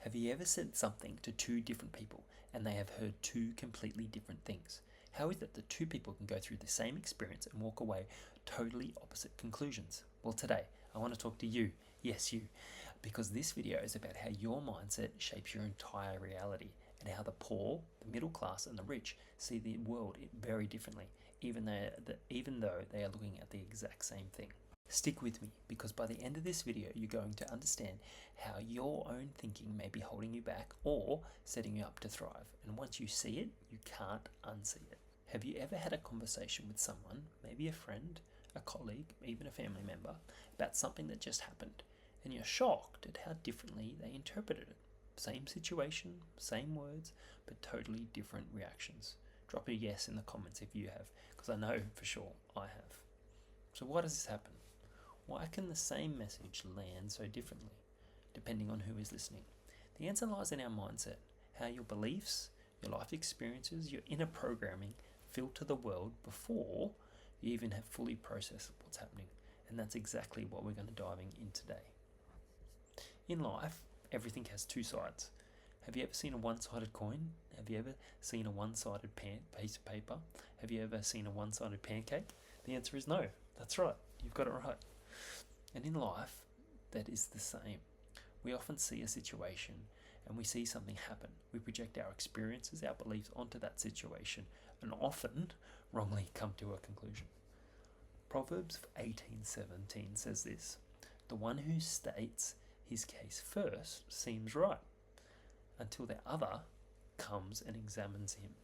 Have you ever said something to two different people and they have heard two completely different things? How is it that two people can go through the same experience and walk away totally opposite conclusions? Well, today I want to talk to you, yes you, because this video is about how your mindset shapes your entire reality and how the poor, the middle class and the rich see the world very differently, even though they are looking at the exact same thing. Stick with me, because by the end of this video you're going to understand how your own thinking may be holding you back or setting you up to thrive, and once you see it, you can't unsee it. Have you ever had a conversation with someone, maybe a friend, a colleague, even a family member, about something that just happened, and you're shocked at how differently they interpreted it? Same situation, same words, but totally different reactions. Drop a yes in the comments if you have, because I know for sure I have. So why does this happen? Why can the same message land so differently, depending on who is listening? The answer lies in our mindset, how your beliefs, your life experiences, your inner programming filter the world before you even have fully processed what's happening. And that's exactly what we're going to dive in today. In life, everything has two sides. Have you ever seen a one-sided coin? Have you ever seen a one-sided piece of paper? Have you ever seen a one-sided pancake? The answer is no. That's right. You've got it right. And in life, that is the same. We often see a situation and we see something happen. We project our experiences, our beliefs onto that situation, and often wrongly come to a conclusion. Proverbs 18:17 says this: "The one who states his case first seems right, until the other comes and examines him."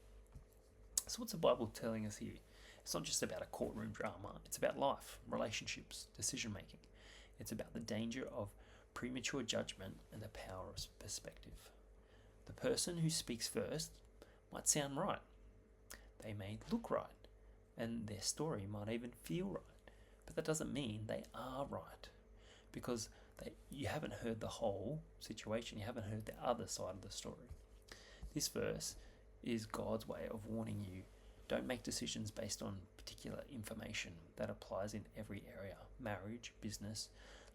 So what's the Bible telling us here? It's not just about a courtroom drama. It's about life, relationships, decision making. It's about the danger of premature judgment and the power of perspective. The person who speaks first might sound right. They may look right, and their story might even feel right. But that doesn't mean they are right, because you haven't heard the whole situation. You haven't heard the other side of the story. This verse is God's way of warning you. Don't make decisions based on particular information. That applies in every area: marriage, business,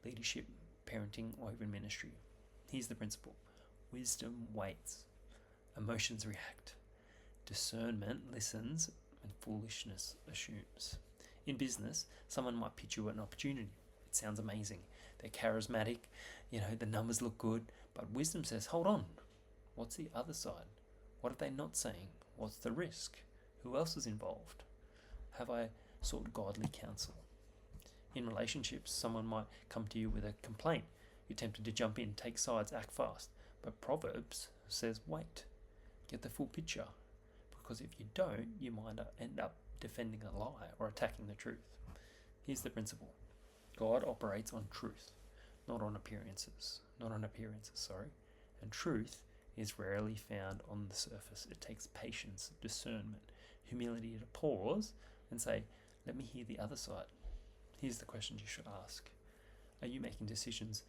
leadership, parenting, or even ministry. Here's the principle: wisdom waits, emotions react, discernment listens, and foolishness assumes. In business, someone might pitch you an opportunity. It sounds amazing. They're charismatic, the numbers look good, but wisdom says, hold on, what's the other side? What are they not saying? What's the risk? Who else is involved? Have I sought godly counsel? In relationships, someone might come to you with a complaint. You're tempted to jump in, take sides, act fast. But Proverbs says, wait, get the full picture. Because if you don't, you might end up defending a lie or attacking the truth. Here's the principle: God operates on truth, not on appearances. And truth is rarely found on the surface. It takes patience, discernment, humility to pause and say, let me hear the other side. Here's the question you should ask: are you making decisions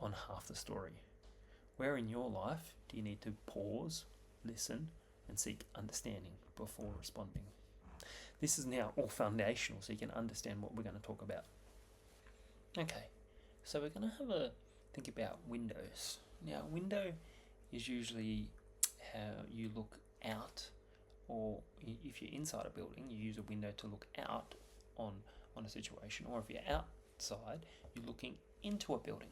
on half the story? Where in your life do you need to pause, listen, and seek understanding before responding? This is now all foundational, so you can understand what we're going to talk about. Okay, so we're going to have a think about windows. Now, a window is usually how you look out, or if you're inside a building, you use a window to look out on a situation, or if you're outside, you're looking into a building.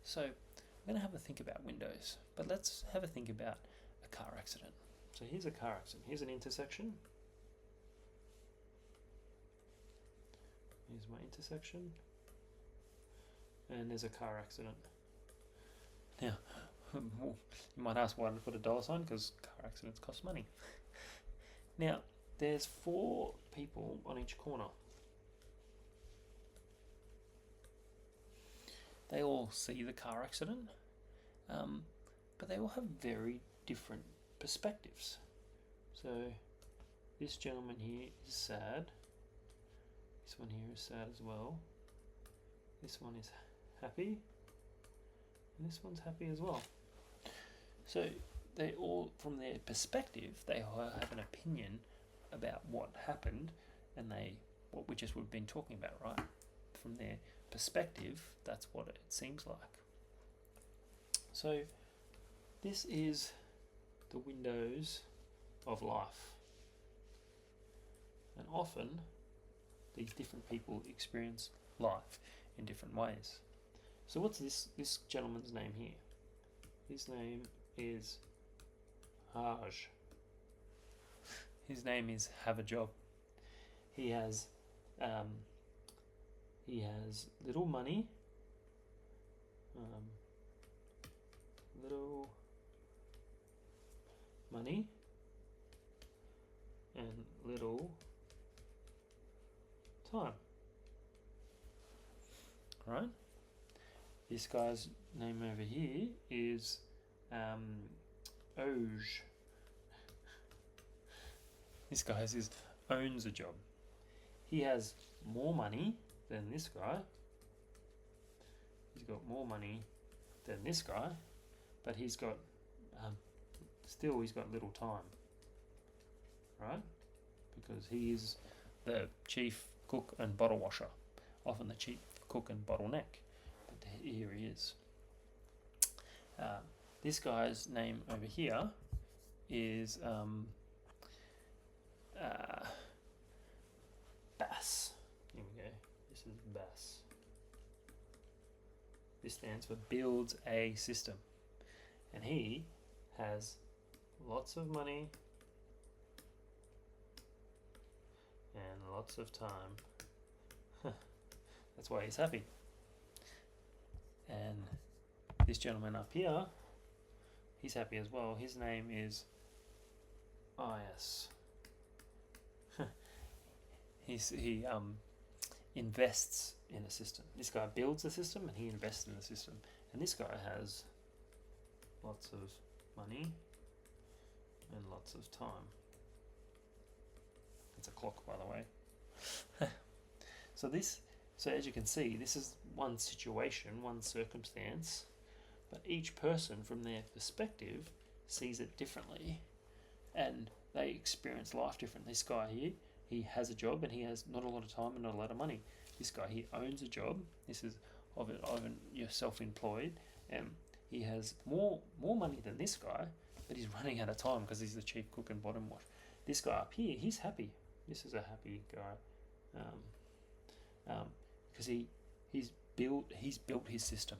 So we're going to have a think about windows, but let's have a think about a car accident. So here's a car accident. Here's an intersection. Here's my intersection. And there's a car accident. Now, you might ask why I put a dollar sign, because car accidents cost money. Now, there's 4 people on each corner. They all see the car accident, but they all have very different perspectives. So this gentleman here is sad. This one here is sad as well. This one is happy. And this one's happy as well. So they all, from their perspective, they all have an opinion about what happened, and what we just would have been talking about, right? From their perspective, that's what it seems like. So This is the windows of life. And often, these different people experience life in different ways. So what's this gentleman's name here? His name is Haj. His name is Have a Job. He has little money, and little time. Right? This guy's name over here is Oj. This guy owns a job. He has more money than this guy. He's got more money than this guy, but he's got he's got little time, right? Because he is the chief cook and bottle washer, often the chief cook and bottleneck. But here he is. This guy's name over here is Bass. Here we go. This is Bass. This stands for builds a system. And he has lots of money and lots of time. That's why he's happy. And this gentleman up here, he's happy as well. His name is Is. He invests in a system. This guy builds a system and he invests in the system. And this guy has lots of money and lots of time. It's a clock, by the way. So as you can see, this is one situation, one circumstance, but each person from their perspective sees it differently and they experience life differently. This guy here, he has a job and he has not a lot of time and not a lot of money. This guy, he owns a job. This is you're self-employed, and he has more money than this guy, but he's running out of time because he's the chief cook and bottom wash. This guy up here, he's happy. This is a happy guy, because he's built his system.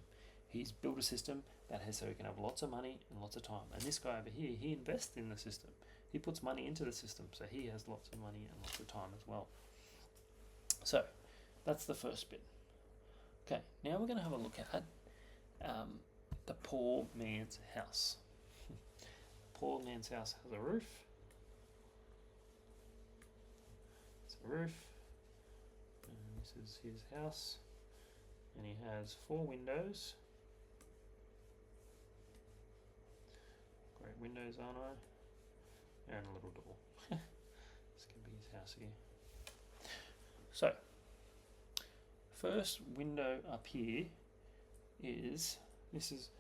He's built a system so he can have lots of money and lots of time. And this guy over here, he invests in the system. He puts money into the system, so he has lots of money and lots of time as well. So that's the first bit. Okay, now we're going to have a look at the poor man's house. Poor man's house has a roof. It's a roof. And this is his house. And he has 4 windows. Great windows, aren't I? And a little door. This can be his house here. So, first window up here is, this is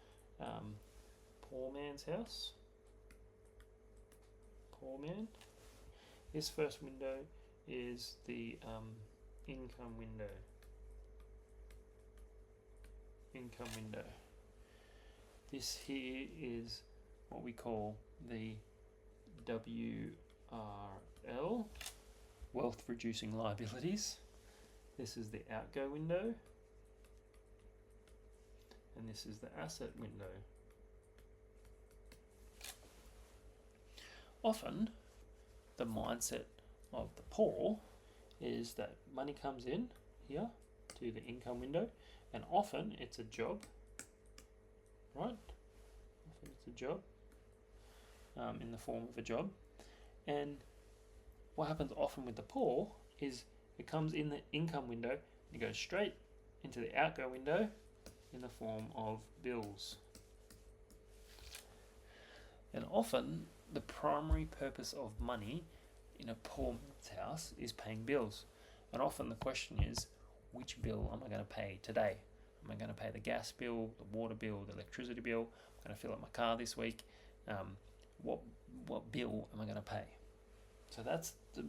poor man's house. Poor man. This first window is the income window. Income window. This here is what we call the WRL, wealth reducing liabilities. This is the outgo window, and this is the asset window. Often, the mindset of the poor is that money comes in here to the income window, and often it's a job, right? Often it's a job, in the form of a job. And what happens often with the poor is it comes in the income window and it goes straight into the outgo window in the form of bills. And often the primary purpose of money in a poor man's house is paying bills. And often the question is, which bill am I going to pay today? Am I going to pay the gas bill, the water bill, the electricity bill? I'm going to fill up my car this week. What bill am I going to pay? So that's the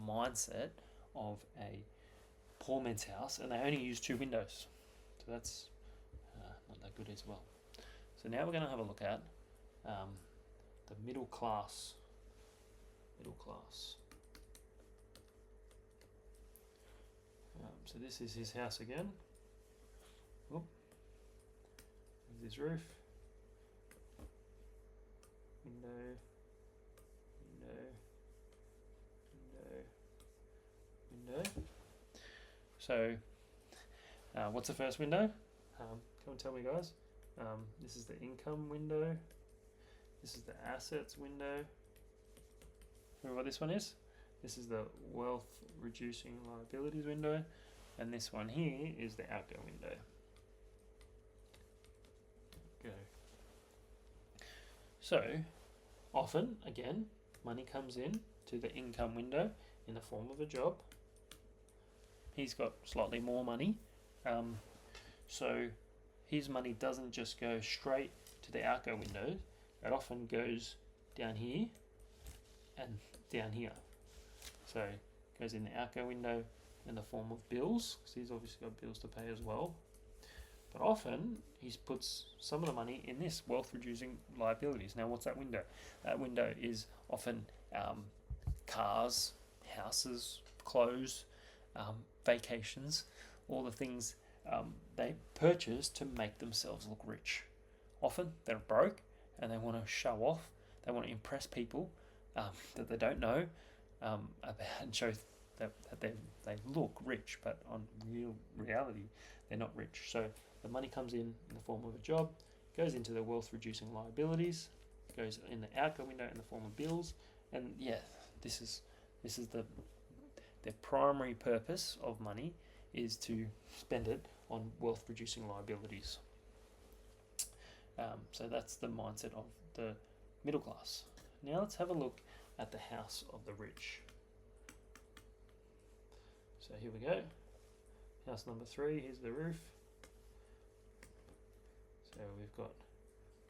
mindset of a poor man's house, and they only use 2 windows. So that's not that good as well. So now we're going to have a look at the middle class. So this is his house again. Oop. There's his roof. Window. So, what's the first window? Come and tell me, guys. This is the income window. This is the assets window. Remember what this one is? This is the wealth reducing liabilities window. And this one here is the outgo window. Go. So, often, again, money comes in to the income window in the form of a job. He's got slightly more money. So his money doesn't just go straight to the outgo window. It often goes down here and down here. So it goes in the outgo window in the form of bills, because he's obviously got bills to pay as well. But often he puts some of the money in this wealth reducing liabilities. Now what's that window? That window is often cars, houses, clothes, vacations, all the things they purchase to make themselves look rich. Often they're broke and they want to show off, they want to impress people that they don't know and show that they look rich, but on reality they're not rich. So the money comes in the form of a job, goes into the wealth reducing liabilities, goes in the outgo window in the form of bills, and yeah, this is the primary purpose of money is to spend it on wealth reducing liabilities. So that's the mindset of the middle class. Now let's have a look at the house of the rich. So here we go. House number 3, here's the roof. So we've got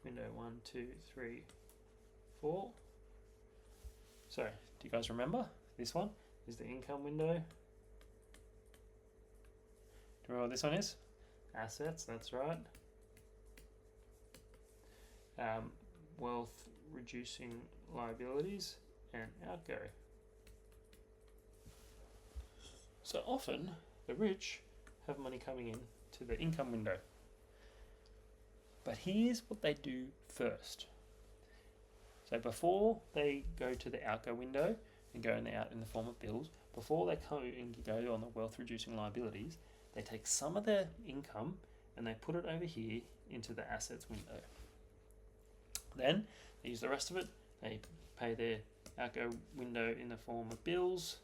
window 1, 2, 3, 4. So, do you guys remember this one? Is the income window. Do you remember what this one is? Assets, that's right. Wealth reducing liabilities and outgo. So often the rich have money coming in to the income window. But here's what they do first. So before they go to the outgo window and go out in the form of bills, before they go on the wealth reducing liabilities, they take some of their income and they put it over here into the assets window. Then they use the rest of it, they pay their outgo window in the form of bills.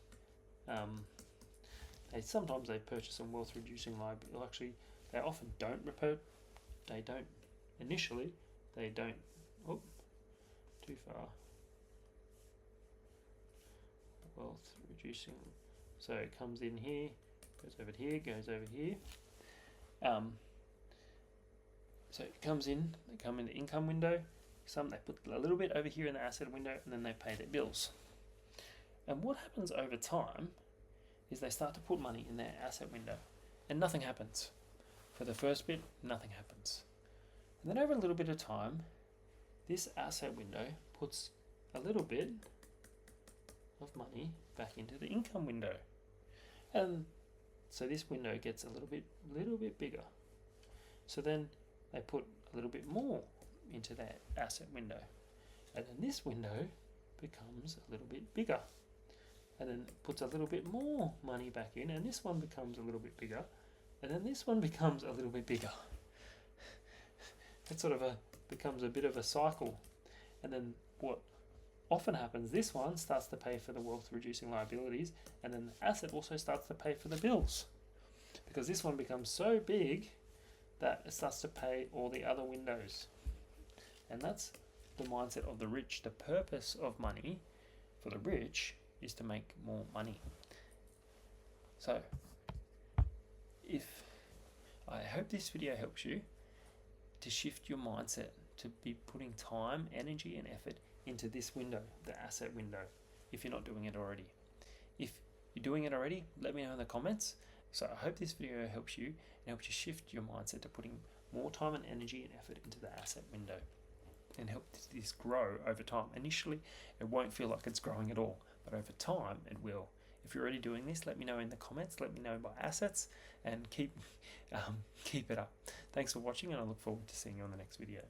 Sometimes they purchase some wealth reducing liability. Well, actually, they often don't initially, they don't, too far. Wealth reducing, so it comes in here, goes over here, goes over here. So it comes in, they come in the income window, they put a little bit over here in the asset window, and then they pay their bills. And what happens over time is they start to put money in their asset window, and nothing happens. For the first bit, nothing happens. And then over a little bit of time, this asset window puts a little bit of money back into the income window. And so this window gets a little bit bigger. So then they put a little bit more into that asset window. And then this window becomes a little bit bigger. And then puts a little bit more money back in, and this one becomes a little bit bigger. And then this one becomes a little bit bigger. It becomes a bit of a cycle. And then what often happens, this one starts to pay for the wealth reducing liabilities, and then the asset also starts to pay for the bills. Because this one becomes so big that it starts to pay all the other windows. And that's the mindset of the rich. The purpose of money for the rich is to make more money. So, I hope this video helps you to shift your mindset to be putting time, energy, and effort into this window, the asset window, if you're not doing it already. If you're doing it already, let me know in the comments. So I hope this video helps you and helps you shift your mindset to putting more time and energy and effort into the asset window and help this grow over time. Initially, it won't feel like it's growing at all, but over time, it will. If you're already doing this, let me know in the comments. Let me know by assets, and keep it up. Thanks for watching, and I look forward to seeing you on the next video.